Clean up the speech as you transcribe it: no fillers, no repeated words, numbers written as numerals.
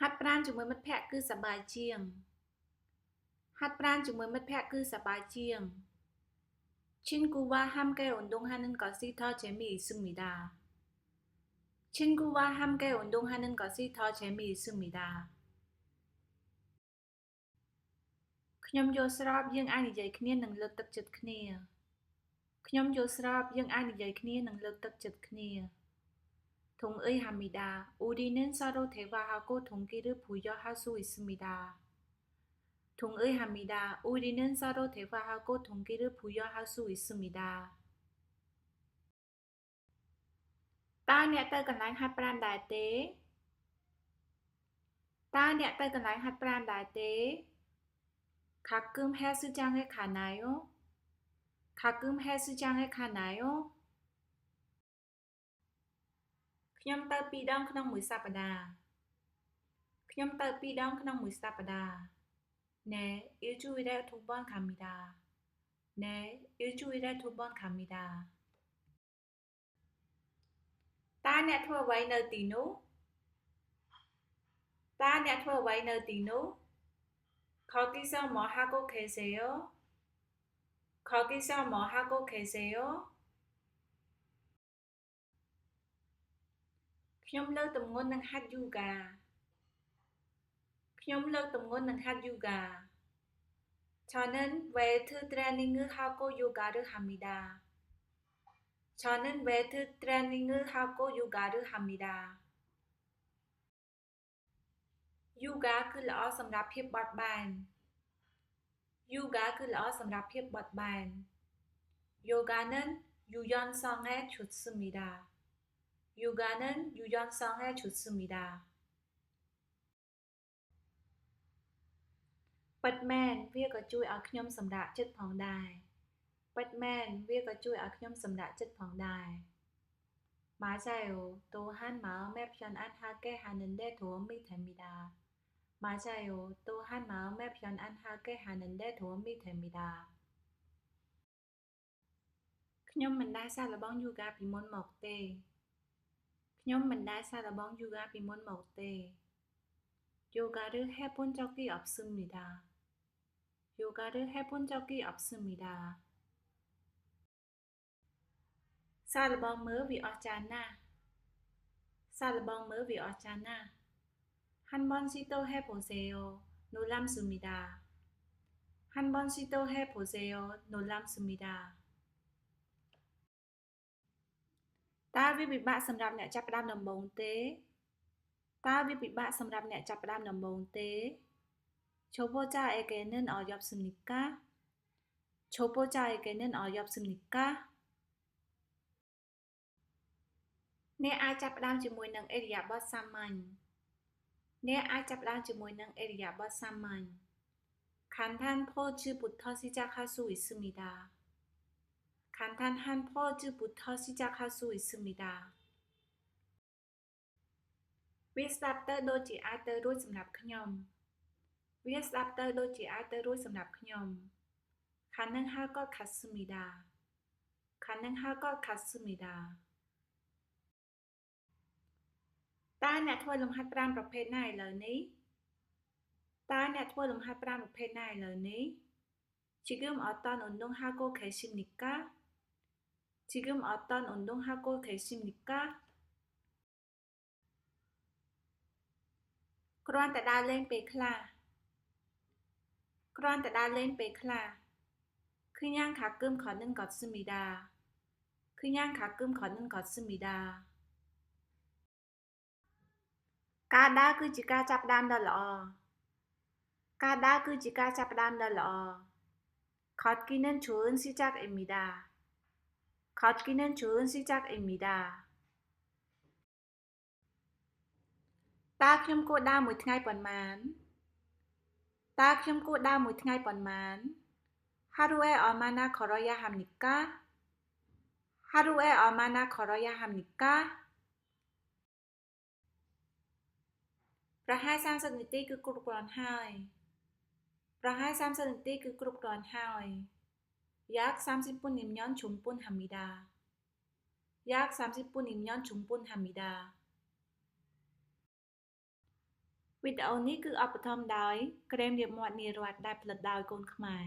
ហាត់ប្រាណជាមួយមិត្តភក្តិគឺសប្បាយជាងហាត់ប្រាណជាមួយមិត្តភក្តិគឺសប្បាយជាង 친구와 함께 운동하는 것이 더 재미있습니다. 친구와 함께 운동하는 것이 더 재미있습니다. ខ្ញុំយល់ស្របយើងអាចនិយាយគ្នានិងលើកទឹកចិត្តគ្នាខ្ញុំយល់ស្របយើងអាចនិយាយគ្នានិងលើកទឹកចិត្តគ្នា 동의합니다. 우리는 서로 대화하고 동기를 부여할 수 있습니다. 동의합니다. 우리는 서로 대화하고 동기를 부여할 수 있습니다. តើអ្នកទៅកន្លែងហាត់ប្រាណដែរទេតើអ្នកទៅកន្លែងហាត់ប្រាណដែរទេ 가끔 헬스장에 가나요? 가끔 헬스장에 가나요? ខ្ញុំទៅ2ដងក្នុងមួយសប្តាហ៍ខ្ញុំទៅ2ដងក្នុងមួយសប្តាហ៍ 네, 일주일에 2번 갑니다. 네, 일주일에 2번 갑니다. តើអ្នកធ្វើអ្វីនៅទីនោះតើអ្នកធ្វើអ្វីនៅទីនោះ 거기서 뭐 하고 계세요? 거기서 뭐 하고 계세요? ខ្ញុំលើកទម្ងន់និងហាត់យូហ្គាខ្ញុំលើកទម្ងន់និងហាត់យូហ្គា 저는 웨이트 트레이닝을 하고 요가를 합니다. 저는 웨이트 트레이닝을 하고 요가를 합니다. 요가 គឺល្អសម្រាប់ភាពបត់បែន 요가 គឺល្អសម្រាប់ភាពបត់បែន 요가는 유연성에 좋습니다. 요가는 유연성에 좋습니다. ពិតមែនវាក៏ជួយឲ្យខ្ញុំសម្រាកចិត្តផងដែរពិតមែនវាក៏ជួយឲ្យខ្ញុំសម្រាកចិត្តផងដែរ 맞아요. 또한 마음에 편안하게 하는데 도움이 됩니다. 맞아요. 또한 마음에 편안하게 하는데 도움이 됩니다. ខ្ញុំមិនដែលសាកល្បងយូហ្គាពីមុនមកទេខ្ញុំមិនដែលសាកល្បងយូហ្គាពីមុនមកទេ 요가를 해본 적이 없습니다. 요가를 해본 적이 없습니다. សាកល្បងមើលវាអស្ចារ្យណាស់សាកល្បងមើលវាអស្ចារ្យណាស់ 한 번 시도해 보세요. 놀랍습니다. 한 번 시도해 보세요. 놀랍습니다. តើវាពិបាកសម្រាប់អ្នកចាប់ផ្ដើមដំបូងទេតើវាពិបាកសម្រាប់អ្នកចាប់ផ្ដើមដំបូងទេ 초보자에게는 어렵습니까? 초보자에게는 어렵습니까? អ្នកអាចចាប់ផ្ដើមជាមួយនឹងអិរិយាបថសាមញ្ញអ្នកអាចចាប់ផ្ដើមជាមួយនឹងអិរិយាបថសាមញ្ញ 간단한 포즈부터 시작할 수 있습니다. 간단한 포즈부터 시작할 수 있습니다. វាស្ដាប់ទៅដូចជាអាចទៅរួចសម្រាប់ខ្ញុំវាស្ដាប់ទៅដូចជាអាចទៅរួចសម្រាប់ខ្ញុំ 가능할 것 같습니다. 가능할 것 같습니다. តើអ្នកធ្វើលំហាត់ប្រាណប្រភេទណាឥឡូវនេះតើអ្នកធ្វើលំហាត់ប្រាណប្រភេទណាឥឡូវនេះ 지금 어떤 운동하고 계십니까? 지금 어떤 운동하고 계십니까? គ្រាន់តែដើរលេងពេលខ្លះគ្រាន់តែដើរលេងពេលខ្លះ 그냥 가끔 걷는 걷습니다. 그냥 가끔 걷는 걷습니다. ការដើរគឺជាការចាប់ផ្ដើមដ៏ល្អការដើរគឺជាការចាប់ផ្ដើមដ៏ល្អ 걷기는 좋은 시작입니다. 걷기는 좋은 시작입니다. តើខ្ញុំគួរដើរមួយថ្ងៃប៉ុន្មានតើខ្ញុំគួរដើរមួយថ្ងៃប៉ុន្មាន 하루에 얼마나 걸어야 합니까? 하루에 얼마나 걸어야 합니까? ប្រហែល30នាទីគឺគ្រប់គ្រាន់ហើយប្រហែល30នាទីគឺគ្រប់គ្រាន់ហើយ 약 30분이면 충분합니다. 약 30분이면 충분합니다. វីដេអូនេះគឺឧបត្ថម្ភដោយក្រែមលាបមាត់នារដ្ឋដែលផលិតដោយកូនខ្មែរ